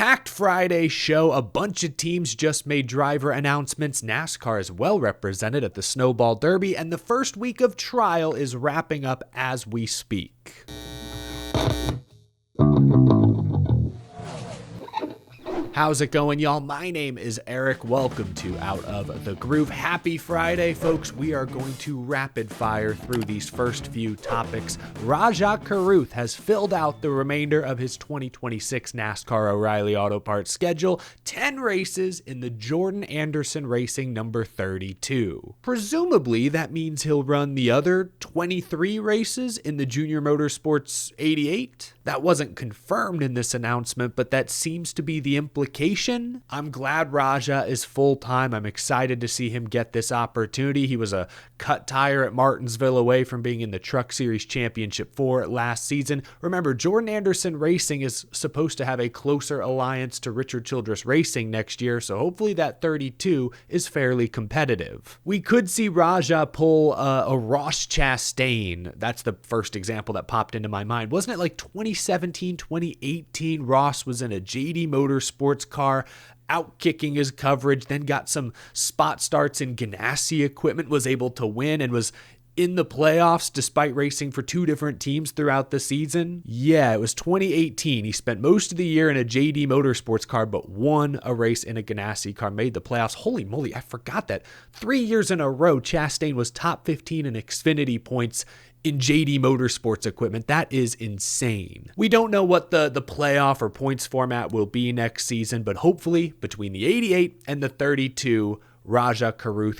packed Friday show. A bunch of teams just made driver announcements. NASCAR is well represented at the Snowball Derby, and the first week of trial is wrapping up as we speak. How's it going, y'all? My name is Erik. Welcome to Out of the Groove. Happy Friday, folks. We are going to rapid fire through these first few topics. Rajah has filled out the remainder of his 2026 NASCAR O'Reilly Auto Parts schedule. 10 races in the Jordan Anderson Racing number 32. Presumably, that means he'll run the other 23 races in the Junior Motorsports 88. That wasn't confirmed in this announcement, but that seems to be the implication. I'm glad Rajah is full-time. I'm excited to see him get this opportunity. He was a cut tire at Martinsville away from being in the Truck Series Championship 4 last season. Remember, Jordan Anderson Racing is supposed to have a closer alliance to Richard Childress Racing next year, so hopefully that 32 is fairly competitive. We could see Rajah pull a Ross Chastain. That's the first example that popped into my mind. Wasn't it like 2017, 2018, Ross was in a JD Motorsports car, outkicking his coverage, then got some spot starts in Ganassi equipment, was able to win, and was in the playoffs despite racing for two different teams throughout the season? Yeah, it was 2018. He spent most of the year in a JD Motorsports car, but won a race in a Ganassi car, made the playoffs. Holy moly, I forgot that. 3 years in a row, Chastain was top 15 in Xfinity points in JD Motorsports equipment. That is insane. We don't know what the playoff or points format will be next season, but hopefully between the 88 and the 32, Rajah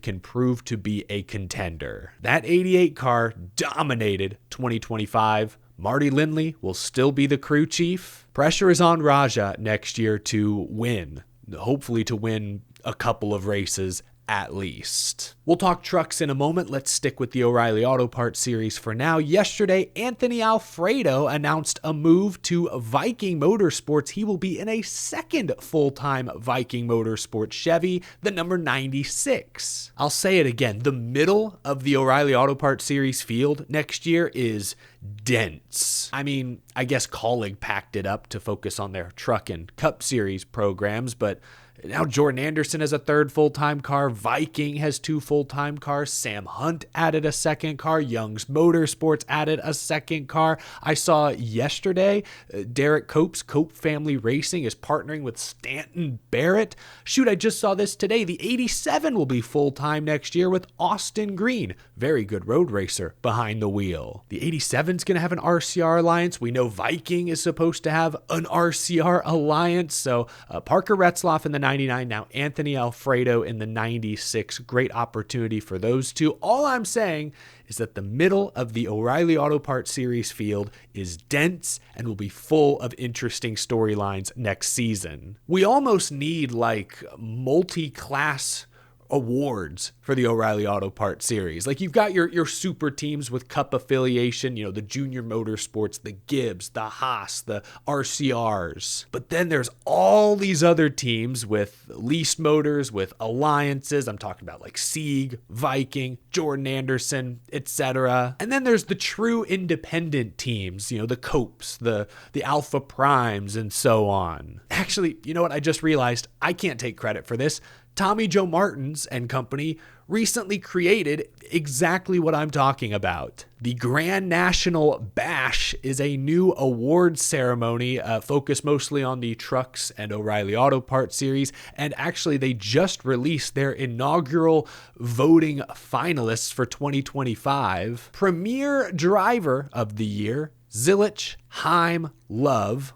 can prove to be a contender. That 88 car dominated 2025. Marty Lindley will still be the crew chief. Pressure is on Rajah next year to win, hopefully to win a couple of races at least. We'll talk trucks in a moment. Let's stick with the O'Reilly Auto Parts series for now. Yesterday, Anthony Alfredo announced a move to Viking Motorsports. He will be in a second full-time Viking Motorsports Chevy, the number 96. I'll say it again. The middle of the O'Reilly Auto Parts series field next year is dense. I mean, I guess Colleague packed it up to focus on their truck and Cup Series programs, but now Jordan Anderson has a third full-time car. Viking has 2 full-time cars. Sam Hunt added a second car. Young's Motorsports added a second car. I saw yesterday Derek Cope's Cope Family Racing is partnering with Stanton Barrett. Shoot, I just saw this today. The 87 will be full-time next year with Austin Green. Very good road racer behind the wheel. The 87 is going to have an RCR alliance. We know Viking is supposed to have an RCR alliance. So Parker Retzloff in the 99, now Anthony Alfredo in the 96. Great opportunity for those two. All I'm saying is that the middle of the O'Reilly Auto Parts series field is dense and will be full of interesting storylines next season. We almost need like multi-class awards for the O'Reilly Auto Parts series. Like, you've got your super teams with Cup affiliation, the Junior Motorsports, the Gibbs, the Haas, the RCRs. But then there's all these other teams with leased motors, with alliances. I'm talking about like Sieg, Viking, Jordan Anderson, etc. And then there's the true independent teams, the Copes, the Alpha Primes, and so on. Actually, you know what? I just realized I can't take credit for this. Tommy Joe Martins and company recently created exactly what I'm talking about. The Grand National Bash is a new award ceremony focused mostly on the trucks and O'Reilly Auto Parts series. And actually, they just released their inaugural voting finalists for 2025. Premier Driver of the Year, Zilich, Heim, Love.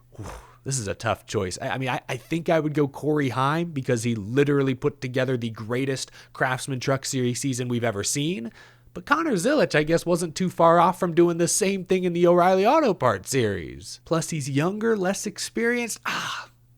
This is a tough choice. I think I would go Corey Heim because he literally put together the greatest Craftsman Truck Series season we've ever seen. But Connor Zilich, I guess, wasn't too far off from doing the same thing in the O'Reilly Auto Parts series. Plus, he's younger, less experienced.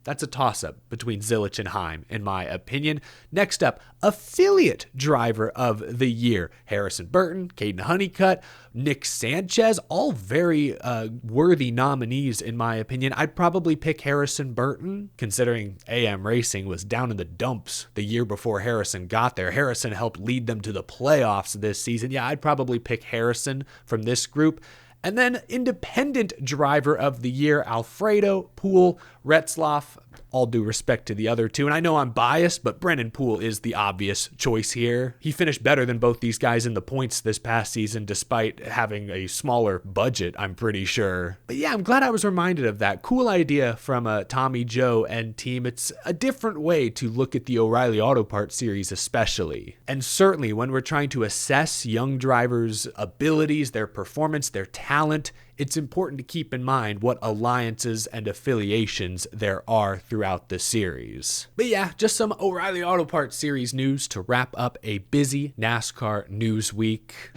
That's a toss-up between Zilich and Heim, in my opinion. Next up, Affiliate Driver of the Year. Harrison Burton, Caden Honeycutt, Nick Sanchez, all very worthy nominees, in my opinion. I'd probably pick Harrison Burton, considering AM Racing was down in the dumps the year before Harrison got there. Harrison helped lead them to the playoffs this season. Yeah, I'd probably pick Harrison from this group. And then Independent Driver of the Year, Alfredo, Poole, Retzlaff, all due respect to the other two, and I know I'm biased, but Brennan Poole is the obvious choice here. He finished better than both these guys in the points this past season, despite having a smaller budget, I'm pretty sure. But yeah, I'm glad I was reminded of that. Cool idea from Tommy Joe and team. It's a different way to look at the O'Reilly Auto Parts series especially. And certainly when we're trying to assess young drivers' abilities, their performance, their talent, it's important to keep in mind what alliances and affiliations there are throughout the series. But yeah, just some O'Reilly Auto Parts series news to wrap up a busy NASCAR news week.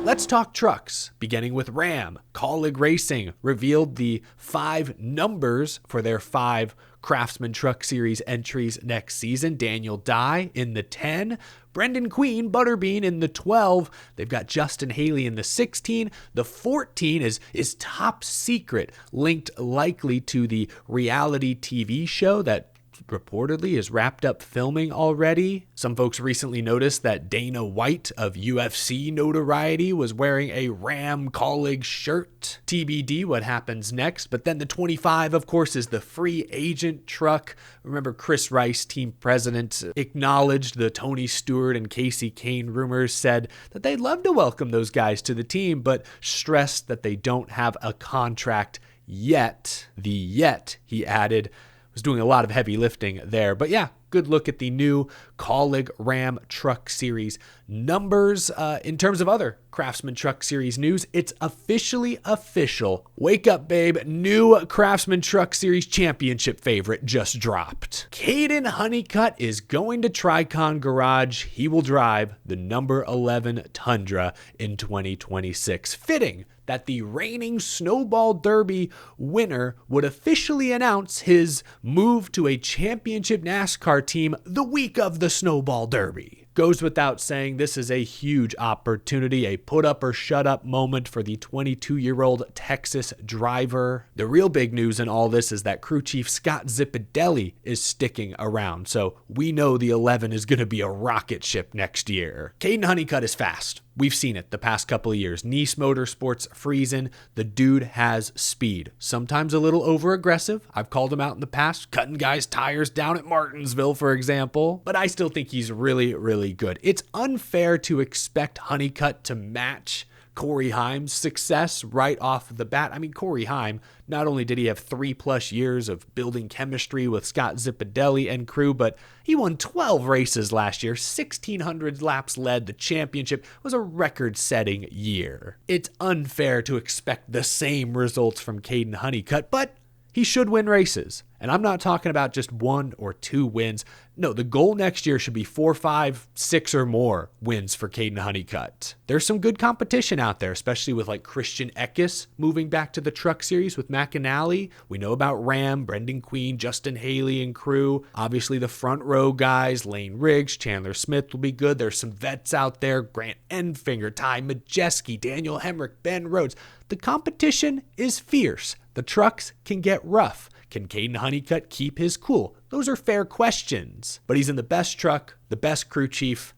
Let's talk trucks, beginning with Ram. Colleague Racing revealed the 5 numbers for their 5 Craftsman Truck Series entries next season. Daniel Dye in the 10, Brendan Queen, Butterbean in the 12. They've got Justin Haley in the 16. The 14 is top secret, linked likely to the reality TV show that reportedly is wrapped up filming already. Some folks recently noticed that Dana White of UFC notoriety was wearing a Ram colleague shirt. TBD what happens next. But then the 25, of course, is the free agent truck. Remember, Chris Rice, team president, acknowledged the Tony Stewart and Casey Kane rumors, said that they'd love to welcome those guys to the team, but stressed that they don't have a contract yet. The yet, he added, was doing a lot of heavy lifting there. But yeah, good look at the new Colleague Ram Truck Series numbers. In terms of other Craftsman Truck Series news, it's officially official. Wake up, babe. New Craftsman Truck Series championship favorite just dropped. Caden Honeycutt is going to Tricon Garage. He will drive the number 11 Tundra in 2026. Fitting that the reigning Snowball Derby winner would officially announce his move to a championship NASCAR team the week of the Snowball Derby. Goes without saying, this is a huge opportunity, a put up or shut up moment for the 22-year-old Texas driver. The real big news in all this is that crew chief Scott Zipadelli is sticking around, so we know the 11 is going to be a rocket ship next year. Caden Honeycutt is fast. We've seen it the past couple of years. Nice Motorsports, Friesen, the dude has speed. Sometimes a little over-aggressive. I've called him out in the past, cutting guys' tires down at Martinsville, for example. But I still think he's really, really good. It's unfair to expect Honeycutt to match Corey Heim's success right off the bat. I mean, Corey Heim, not only did he have 3+ years of building chemistry with Scott Zipadelli and crew, but he won 12 races last year, 1,600 laps led. The championship was a record-setting year. It's unfair to expect the same results from Caden Honeycutt, but he should win races. And I'm not talking about just 1 or 2 wins. No, the goal next year should be 4, 5, 6 or more wins for Caden Honeycutt. There's some good competition out there, especially with like Christian Eckes moving back to the Truck Series with McAnally. We know about Ram, Brendan Queen, Justin Haley and crew. Obviously the front row guys, Lane Riggs, Chandler Smith will be good. There's some vets out there, Grant Enfinger, Ty Majeski, Daniel Hemrick, Ben Rhodes. The competition is fierce. The trucks can get rough. Can Caden Honeycutt keep his cool? Those are fair questions. But he's in the best truck, the best crew chief.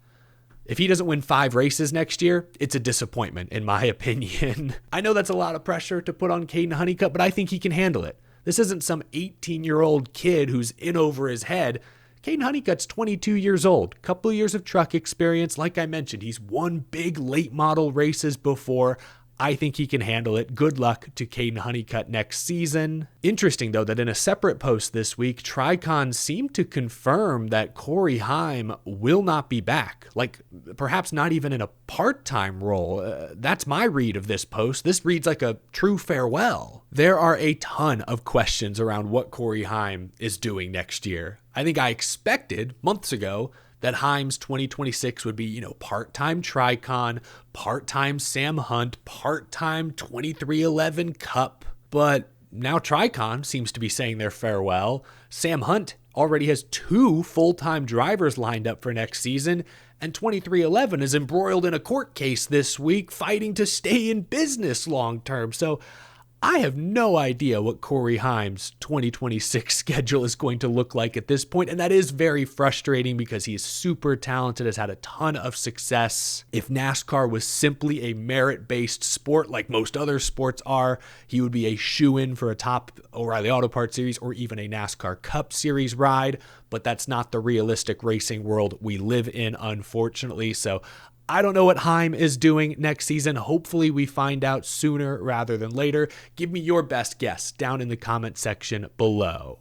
If he doesn't win 5 races next year, it's a disappointment, in my opinion. I know that's a lot of pressure to put on Caden Honeycutt, but I think he can handle it. This isn't some 18-year-old kid who's in over his head. Caden Honeycutt's 22 years old, couple years of truck experience. Like I mentioned, he's won big late model races before. I think he can handle it. Good luck to Caden Honeycutt next season. Interesting, though, that in a separate post this week, Tricon seemed to confirm that Corey Heim will not be back. Like, perhaps not even in a part-time role. That's my read of this post. This reads like a true farewell. There are a ton of questions around what Corey Heim is doing next year. I think I expected months ago that Heim's 2026 would be, part-time Tricon, part-time Sam Hunt, part-time 2311 Cup. But now Tricon seems to be saying their farewell. Sam Hunt already has 2 full-time drivers lined up for next season, and 2311 is embroiled in a court case this week, fighting to stay in business long-term. So I have no idea what Corey Heim's 2026 schedule is going to look like at this point, and that is very frustrating because he is super talented, has had a ton of success. If NASCAR was simply a merit-based sport like most other sports are, he would be a shoo-in for a top O'Reilly Auto Parts Series or even a NASCAR Cup Series ride, but that's not the realistic racing world we live in, unfortunately. So I don't know what Heim is doing next season. Hopefully we find out sooner rather than later. Give me your best guess down in the comment section below.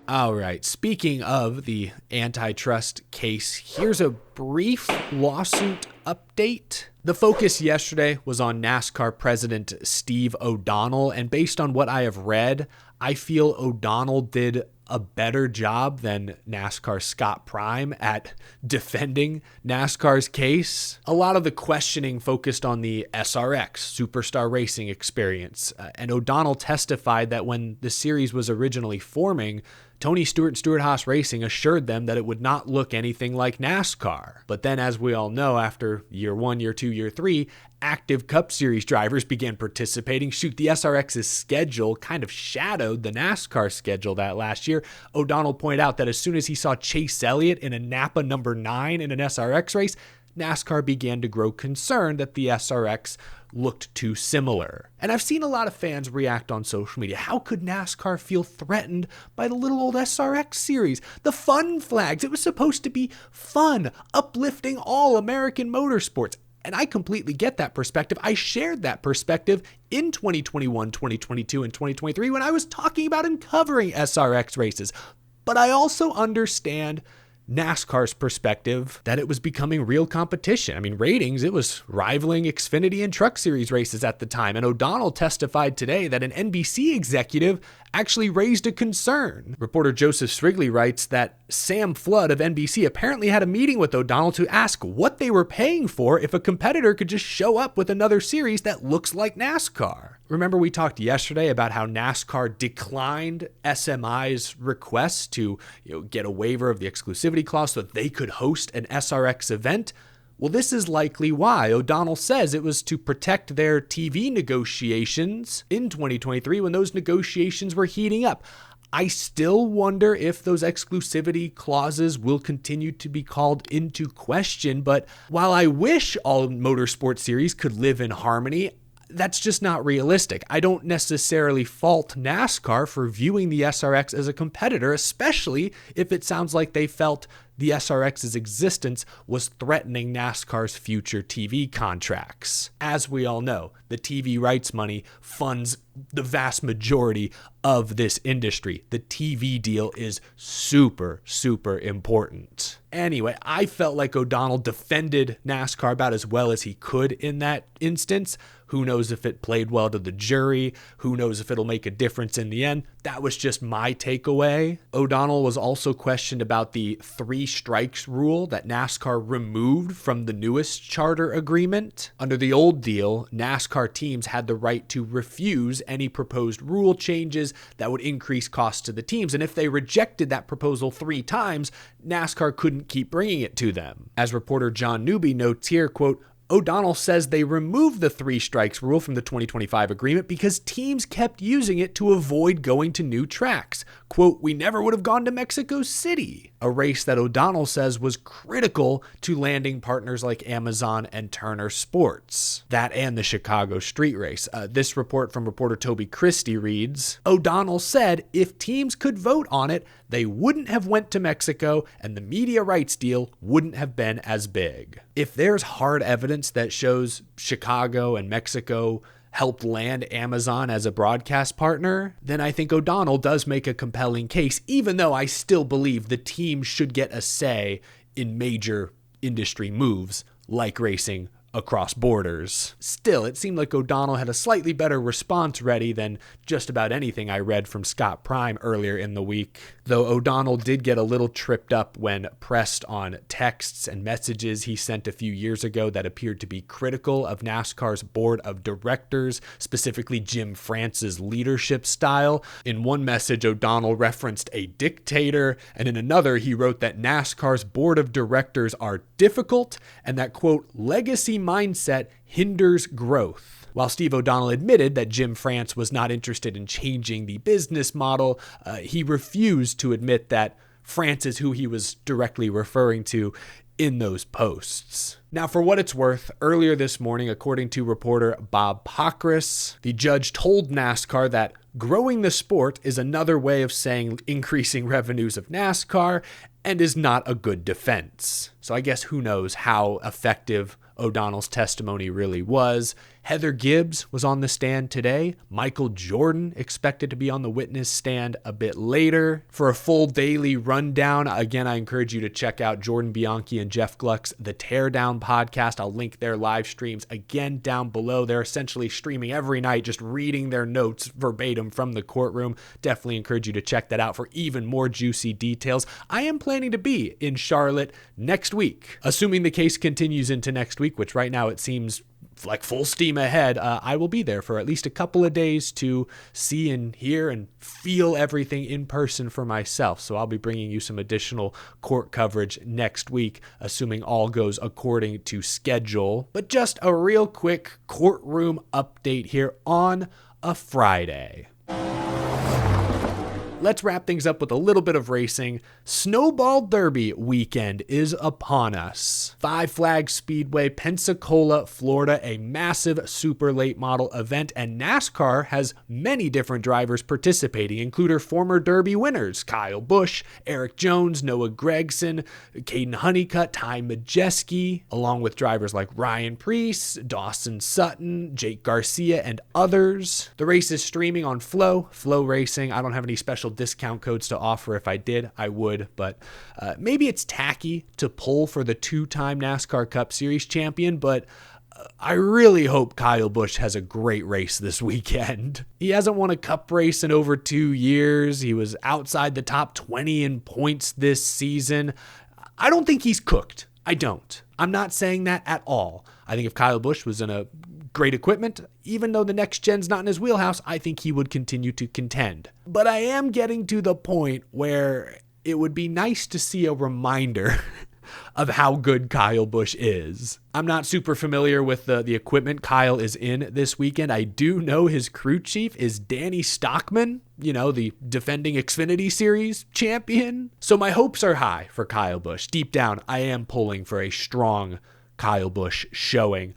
All right, speaking of the antitrust case, here's a brief lawsuit update. The focus yesterday was on NASCAR President Steve O'Donnell, and based on what I have read, I feel O'Donnell did a better job than NASCAR Scott Prime at defending NASCAR's case. A lot of the questioning focused on the SRX, Superstar Racing experience, and O'Donnell testified that when the series was originally forming, Tony Stewart and Stewart-Haas Racing assured them that it would not look anything like NASCAR. But then, as we all know, after year 1, year 2, year 3, active Cup Series drivers began participating. Shoot, the SRX's schedule kind of shadowed the NASCAR schedule that last year. O'Donnell pointed out that as soon as he saw Chase Elliott in a Napa number 9 in an SRX race, NASCAR began to grow concerned that the SRX looked too similar. And I've seen a lot of fans react on social media. How could NASCAR feel threatened by the little old SRX series? The fun flags. It was supposed to be fun, uplifting all American motorsports. And I completely get that perspective. I shared that perspective in 2021, 2022, and 2023 when I was talking about and covering SRX races. But I also understand NASCAR's perspective that it was becoming real competition. I mean, ratings, it was rivaling Xfinity and Truck Series races at the time. And O'Donnell testified today that an NBC executive actually raised a concern. Reporter Joseph Strigley writes that Sam Flood of NBC apparently had a meeting with O'Donnell to ask what they were paying for if a competitor could just show up with another series that looks like NASCAR. Remember, we talked yesterday about how NASCAR declined SMI's request to get a waiver of the exclusivity clause so that they could host an SRX event. Well, this is likely why. O'Donnell says it was to protect their TV negotiations in 2023 when those negotiations were heating up. I still wonder if those exclusivity clauses will continue to be called into question, but while I wish all motorsport series could live in harmony, that's just not realistic. I don't necessarily fault NASCAR for viewing the SRX as a competitor, especially if it sounds like they felt the SRX's existence was threatening NASCAR's future TV contracts. As we all know, the TV rights money funds the vast majority of this industry. The TV deal is super, super important. Anyway, I felt like O'Donnell defended NASCAR about as well as he could in that instance. Who knows if it played well to the jury? Who knows if it'll make a difference in the end? That was just my takeaway. O'Donnell was also questioned about the 3 strikes rule that NASCAR removed from the newest charter agreement. Under the old deal, NASCAR teams had the right to refuse any proposed rule changes that would increase costs to the teams. And if they rejected that proposal 3 times, NASCAR couldn't keep bringing it to them. As reporter John Newby notes here, quote, O'Donnell says they removed the 3 strikes rule from the 2025 agreement because teams kept using it to avoid going to new tracks. Quote, we never would have gone to Mexico City, a race that O'Donnell says was critical to landing partners like Amazon and Turner Sports. That and the Chicago street race. This report from reporter Toby Christie reads, O'Donnell said if teams could vote on it, they wouldn't have went to Mexico and the media rights deal wouldn't have been as big. If there's hard evidence that shows Chicago and Mexico helped land Amazon as a broadcast partner, then I think O'Donnell does make a compelling case, even though I still believe the team should get a say in major industry moves like racing across borders. Still, it seemed like O'Donnell had a slightly better response ready than just about anything I read from Scott Prime earlier in the week. Though O'Donnell did get a little tripped up when pressed on texts and messages he sent a few years ago that appeared to be critical of NASCAR's board of directors, specifically Jim France's leadership style. In one message, O'Donnell referenced a dictator, and in another, he wrote that NASCAR's board of directors are difficult and that, quote, legacy mindset hinders growth. While Steve O'Donnell admitted that Jim France was not interested in changing the business model, he refused to admit that France is who he was directly referring to in those posts. Now, for what it's worth, earlier this morning, according to reporter Bob Pockrass, the judge told NASCAR that growing the sport is another way of saying increasing revenues of NASCAR and is not a good defense. So I guess who knows how effective O'Donnell's testimony really was. Heather Gibbs was on the stand today. Michael Jordan expected to be on the witness stand a bit later. For a full daily rundown, again, I encourage you to check out Jordan Bianchi and Jeff Gluck's The Teardown podcast. I'll link their live streams again down below. They're essentially streaming every night, just reading their notes verbatim from the courtroom. Definitely encourage you to check that out for even more juicy details. I am planning to be in Charlotte next week. Assuming the case continues into next week, which right now it seems like full steam ahead, I will be there for at least a couple of days to see and hear and feel everything in person for myself. So I'll be bringing you some additional court coverage next week, assuming all goes according to schedule. But just a real quick courtroom update here on a Friday. Let's wrap things up with a little bit of racing. Snowball Derby weekend is upon us. Five Flags Speedway, Pensacola, Florida, a massive super late model event, and NASCAR has many different drivers participating, including former Derby winners Kyle Busch, Erik Jones, Noah Gragson, Caden Honeycutt, Ty Majeski, along with drivers like Ryan Preece, Dawson Sutton, Jake Garcia, and others. The race is streaming on Flow Racing. I don't have any special discount codes to offer. If I did, I would, but maybe it's tacky to pull for the two-time NASCAR Cup Series champion, but I really hope Kyle Busch has a great race this weekend. He hasn't won a Cup race in over 2 years. He was outside the top 20 in points this season. I don't think he's cooked. I don't. I'm not saying that at all. I think if Kyle Busch was in a great equipment, even though the next gen's not in his wheelhouse, I think he would continue to contend. But I am getting to the point where it would be nice to see a reminder of how good Kyle Busch is. I'm not super familiar with the equipment Kyle is in this weekend. I do know his crew chief is Danny Stockman, the defending Xfinity Series champion. So my hopes are high for Kyle Busch. Deep down, I am pulling for a strong Kyle Busch showing.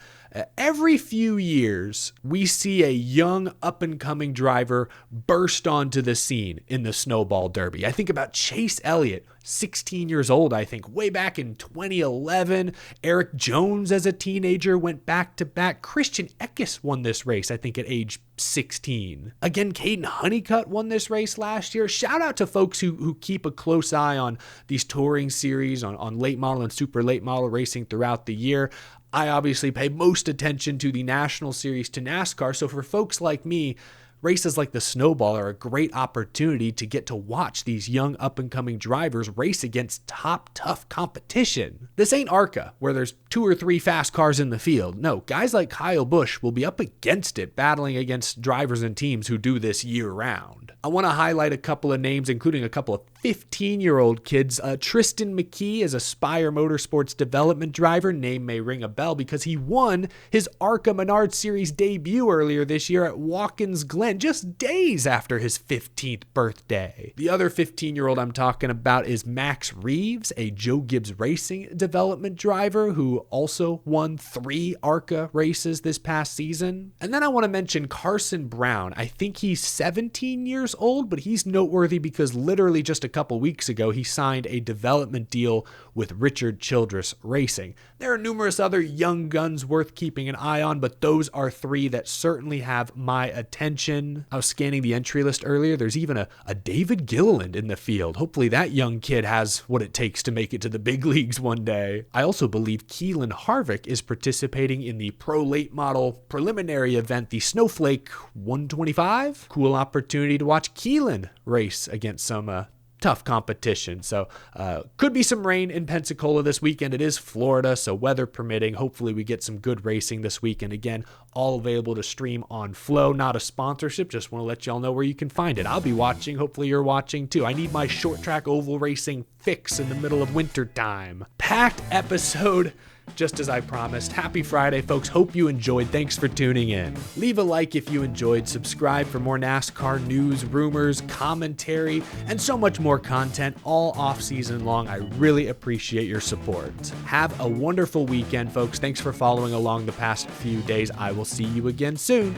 Every few years, we see a young up-and-coming driver burst onto the scene in the Snowball Derby. I think about Chase Elliott, 16 years old, I think, way back in 2011. Erik Jones, as a teenager, went back-to-back. Christian Eckes won this race, I think, at age 16. Again, Caden Honeycutt won this race last year. Shout out to folks who keep a close eye on these touring series, on late model and super late model racing throughout the year. I obviously pay most attention to the National Series, to NASCAR, so for folks like me, races like the Snowball are a great opportunity to get to watch these young up-and-coming drivers race against top, tough competition. This ain't ARCA, where there's 2 or 3 fast cars in the field. No, guys like Kyle Busch will be up against it, battling against drivers and teams who do this year-round. I want to highlight a couple of names, including a couple of 15-year-old kids. Tristan McKee is a Spire Motorsports development driver. Name may ring a bell because he won his ARCA Menard Series debut earlier this year at Watkins Glen, just days after his 15th birthday. The other 15-year-old I'm talking about is Max Reeves, a Joe Gibbs Racing development driver who also won 3 ARCA races this past season. And then I want to mention Carson Brown. I think he's 17 years old, but he's noteworthy because literally just a couple weeks ago, he signed a development deal with Richard Childress Racing. There are numerous other young guns worth keeping an eye on, but those are 3 that certainly have my attention. I was scanning the entry list earlier. There's even a David Gilliland in the field. Hopefully that young kid has what it takes to make it to the big leagues one day. I also believe Keelan Harvick is participating in the Pro Late Model preliminary event, the Snowflake 125. Cool opportunity to watch Keelan race against some tough competition. So could be some rain in Pensacola this weekend. It is Florida, so weather permitting. Hopefully we get some good racing this weekend. Again, all available to stream on Flow. Not a sponsorship, just want to let y'all know where you can find it. I'll be watching. Hopefully you're watching too. I need my short track oval racing fix in the middle of winter time. Packed episode just as I promised. Happy Friday, folks. Hope you enjoyed. Thanks for tuning in. Leave a like if you enjoyed. Subscribe for more NASCAR news, rumors, commentary, and so much more content all off-season long. I really appreciate your support. Have a wonderful weekend, folks. Thanks for following along the past few days. I will see you again soon.